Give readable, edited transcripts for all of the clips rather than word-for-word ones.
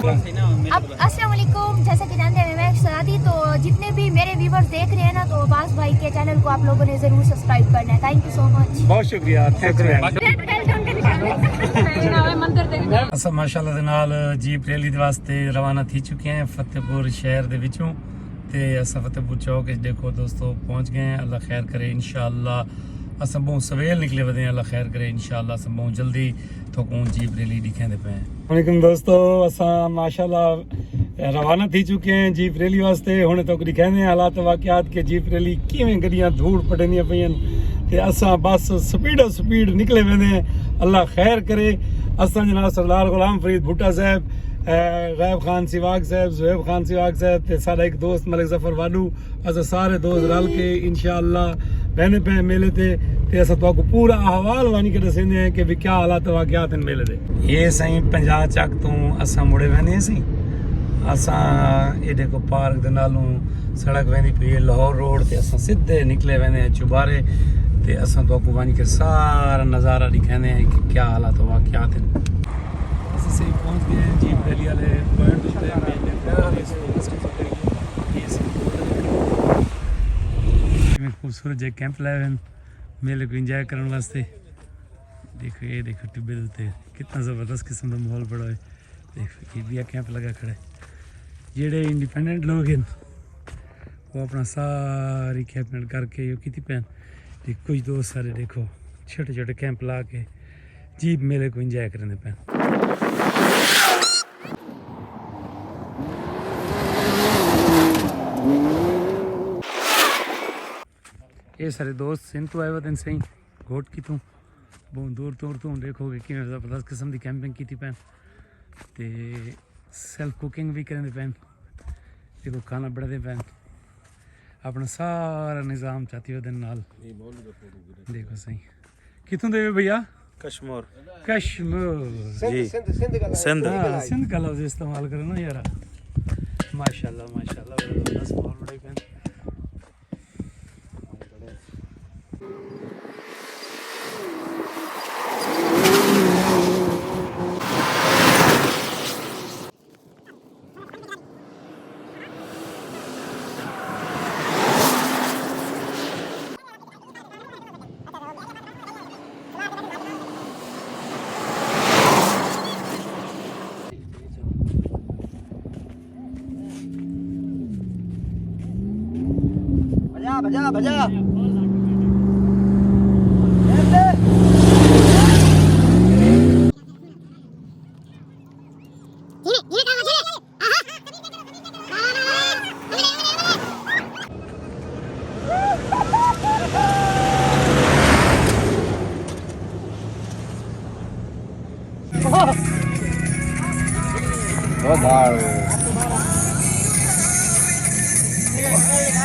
अस्सलाम वालेकुम। जैसा कि जानते हैं मैं सनादी, तो जितने भी मेरे व्यूवर्स देख रहे हैं ना, तो अब्बास भाई के चैनल को आप लोगों ने जरूर सब्सक्राइब करना है। Thank you so much. बहुत शुक्रिया। असा माशाअल्लाह दे नाल जीप रैली दे वास्ते रवाना थी चुके हैं फतेहपुर शहर दे विचों ते असा फतेहपुर चौक देखो दोस्तों पहुंच गए हैं। अल्लाह खैर करे इंशाअल्लाह। असा बहुत सवेल निकले वदे अल्लाह खैर करे इंशाअल्लाह। असा बहुत जल्दी थोकूं जीप रैली दिखेंदे पे हैं। वालेकुम दोस्तों, असा माशाअल्लाह रवाना थी चुके हैं जीप रैली वास्ते। हुणे तक दिखाने हालात वाकयात के जीप रैली किवें गड्डियां धूड़ पटनियां पईयां ते असा बस स्पीड निकले वेंदे हैं। अल्लाह खैर करे। असा जनाब सरदार गुलाम फरीद भुट्टा साहब, गैब खान सिवाग साहब, जुहैब खान सिवाग साहब ते साडा एक दोस्त मलिक जफर वाडू, असा सारे दोस्त रल के इंशाअल्लाह बहने पे मेले ते असा तो पूरा अहवाल वानी के दसेंदे हैं कि भी क्या हालात वाकयात हैं मेले दे। ये सही 50 चक तो असा मुड़े वेंदे सी। असा ये देखो पार्क दे नालों सड़क वेंदी पई है लाहौर रोड ते असा सीधे निकले वेंदे हैं चुबारे ते असा तो वानी के सारा नज़ारा दिखाने हैं कि क्या हालात वाकयात हैं। असा से पहुंच गए हैं जीप रैली वाले पॉइंट पे। खूबसूरत जो कैंप लाए हैं मेले को इंजॉय करने वास्ते। देखो ये देखो टिब्बे उत्ते कितना ज़बरदस्त किस्म का माहौल बड़ा है। देखो ये भी कैंप लगा खड़ा है। जेडे इंडिपेंडेंट लोग हैं वो अपना सारी कैंप करके यो की पैन कुछ दोस्त सारे देखो छोटे छोटे कैंप ला के जीप मेले को इंजॉय करने पैन। ये सारे दोस्त सिंध तो आए हुए सही घोट की तू बहुत दूर तू देखोगे कि जबरदस्त किस्म की कैंपिंग की पैन ते सेल्फ कुकिंग भी करें पैन। देखो खाना बढ़ाते पैन अपना सारा निज़ाम चाहती हो दिन नाल। देखो सही कितों दे भैया कश्मीर जी सिंध का लफ्ज़ इस्तेमाल करो ना यार। माशाल्लाह माशाल्लाह बड़ा बहुत बड़ा पैन। बजा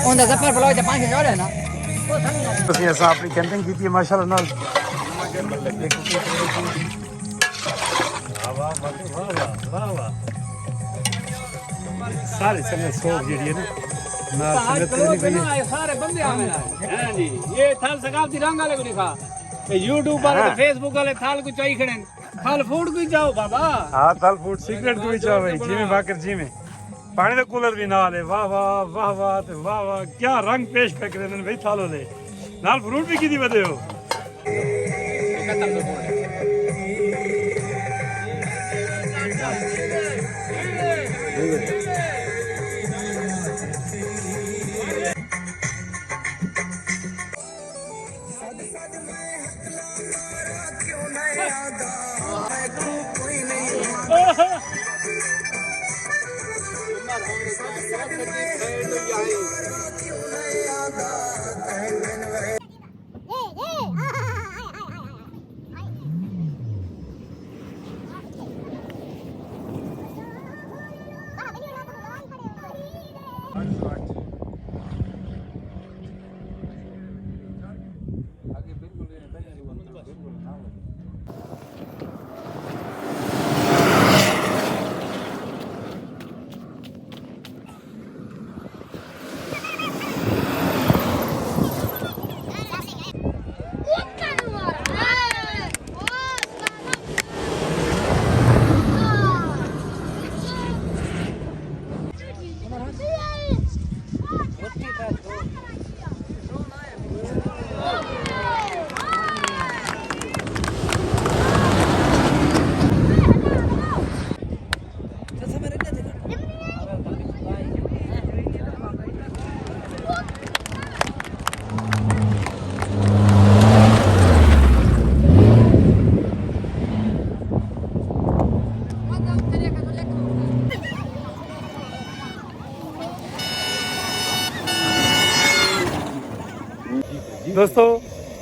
onda zapar pala de 5 horas ना ਅਸੀਂ ਅਸਾਂ ਆਪਣੀ ਕੈਂਪਿੰਗ ਕੀਤੀ ਹੈ ਮਾਸ਼ਾਅੱਲਾ ਨਾਲ। ਸਾਰੇ ਸੰਗਤ ਸੋਗ ਜਿਹੜੀ ਹੈ ਨਾ संगत सारे बंदे आवे हैं जी। ये थाल सकाफती रंग वाले को दिखा यूट्यूब वाले फेसबुक वाले थाल को चाहिए खड़े थाल फूड को जाओ बाबा। हाँ थाल फूड सीक्रेट को ही चाहो भाई जी में बाकर जी में पानी का कूलर भी नाल है। वाह वाह वाह वाह ते वाह वाह क्या रंग पेश पे करे भाई थालो ले नाल फ्रूट भी की बदे हो।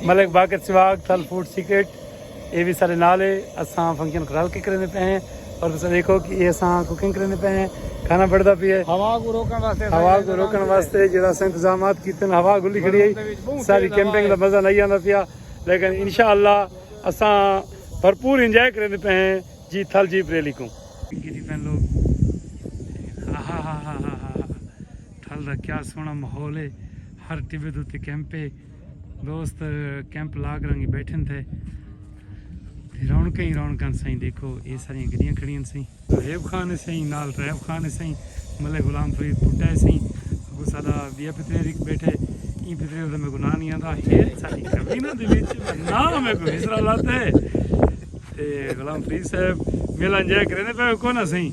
मलिक बाकर सिवाग थल फूड सीक्रेट ये भी सारे नाले असां फंक्शन कराल के करने पे हैं और तुम देखो कि ये असां कुकिंग करने पे हैं खाना बढ़ता भी है हवा को रोकने वास्ते जेड़ा असां इंतजामात कीते हैं हवा गुली खड़ी है सारी कैंपिंग का मजा नहीं आंदा पिया लेकिन इंशाअल्लाह असां भरपूर एंजॉय करने पे हैं जी थल जी बरेली को लोग हा थल का क्या सोना माहौल है हर टिबे उत्ते कैंप है दोस्त कैंप लाग रंगी बैठे थे रौनक ही रौनक सही देखो ये सारी गड्डियां खड़ियां सही रेब खान सही नाल रैब खान सही मलिक गुलाम फरीद पुट्टा सही अगो साडा बिया पितरे रिक बैठे ई पितरे दा मैं गुनाह नहीं आंदा है साडी कमीना दे विच नाम है कोई इसरा लाते ते गुलाम फरीद साहब मेला एंजॉय करने पे को ना सही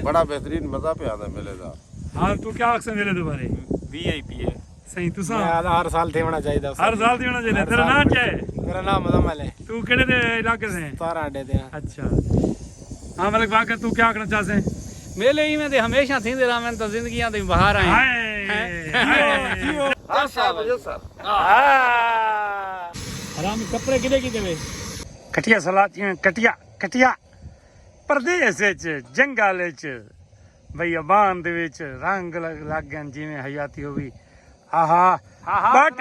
बड़ा बेहतरीन मजा पे आता मेले का। हां तू क्या अक्सर मेले दोबारे वीआईपी है सही तुसा हर साल थे होना चाहिए हर साल दी होना चाहिए तेरा नाम क्या है मेरा नाम मदमल है तू केड़े दे इलाके से है 17 अड्डे थे अच्छा हाँ मलिक बाकर तू क्या आखना चाहते हैं मेले ही में ते हमेशा थींदे रहन तो जिंदगियां ते बाहर आए हराम कपड़े किदे की देवे कटिया सलातियां कटिया कटिया परदेस विच जंगल विच भई अबान दे विच रंग लग गए जिवें हयाती हो गई आहा बट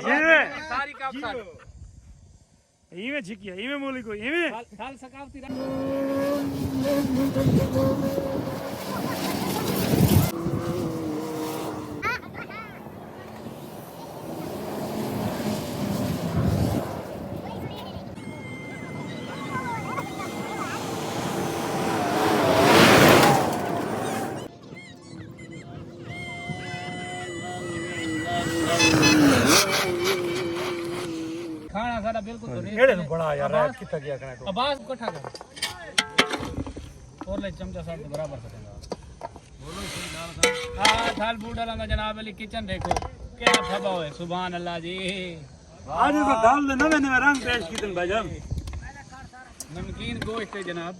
जिवें सारी काप साल इवें छिकिया इवें मोली को इवें साल सकाफती खाना सारा बिल्कुल तो नहीं एड़े तो बड़ा यार रात कितना गया कने को आवाज इकट्ठा कर और ले चमचा साहब बराबर सकेगा बोलो हां थाल बूट डाला जनाब अली किचन देखो क्या फबा है सुभान अल्लाह जी आज तो दाल दे नवे नवे रंग पेश कीतन भाईजान नमकीन गोश्त है जनाब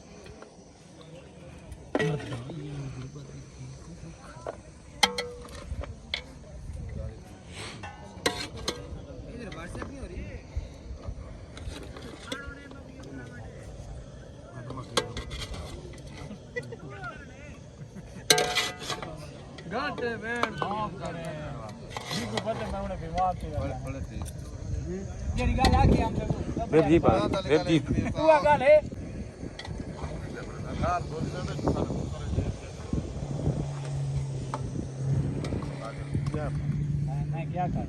गाते बैठ माफ करे जी को पता मैं उन्हें विवाद थी जेडी गाल आ गई हम वेबजीप तू आ गाल है मैं क्या कर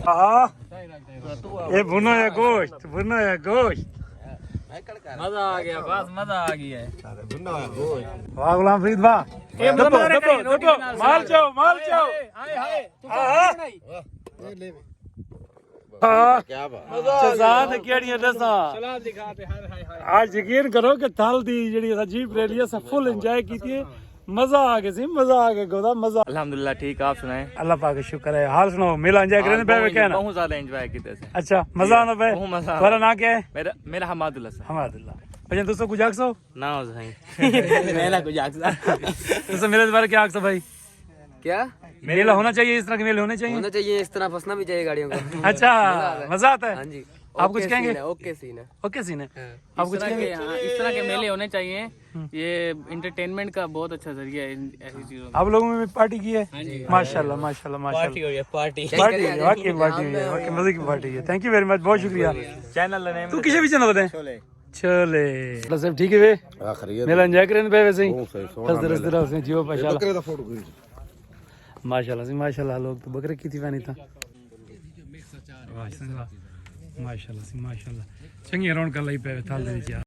आहा ये भुना या गोश्त मजा आ गया बस मजा आ गया है वाह गुलाम फरीद वाह ए दबो माल चाओ हाय हाय तू क्या बात चजाद केड़ियां दसा सलाद दिखाते हाय हाय हाय आज यकीन करो कि थल दी जेडी अजीब रैली अस फुल एंजॉय कीती है मजा आ गया गोदा मजा अल्हम्दुलिल्लाह ठीक आप सुनाएं अल्लाह पाक का शुक्र है हाल सुनाओ मेला एंजॉय करने पे क्या ना बहुत ज्यादा एंजॉय किए थे अच्छा मजा आना पे बहुत मजा तुम्हारा नाम क्या है मेरा हमादुल्लाह सर हमादुल्लाह भजन दोस्तों कुछ आखसो ना हो सही मेरा कुछ आखसा दोस्तों मेरे बारे क्या आखसो भाई क्या मेला होना चाहिए इस तरह के मेले होने चाहिए होना चाहिए इस तरह फंसना भी चाहिए गाड़ियों का अच्छा मजा आता हाँ है जी आप कुछ कहेंगे ओके सीन है ओके सीन है आप कुछ कहेंगे इस तरह के मेले होने चाहिए ये इंटरटेनमेंट का बहुत अच्छा जरिया है ऐसी चीजों आप लोगों में भी पार्टी की है माशाल्लाह माशाल्लाह माशाल्लाह पार्टी पार्टी है वाकई पार्टी है वाकई मजे की पार्टी है थैंक यू वेरी मच बहुत शुक्रिया चैनल नेम तू किसे भी चैनल बताए चले सब ठीक है वे मेला एंजॉय करने पे वैसे ही हंसते रहो जियो माशाल्लाह लोग तो बकरे की थी पानी था माशाल्लाह माशाल्लाह चंगी रौनक लाई पे थाल दे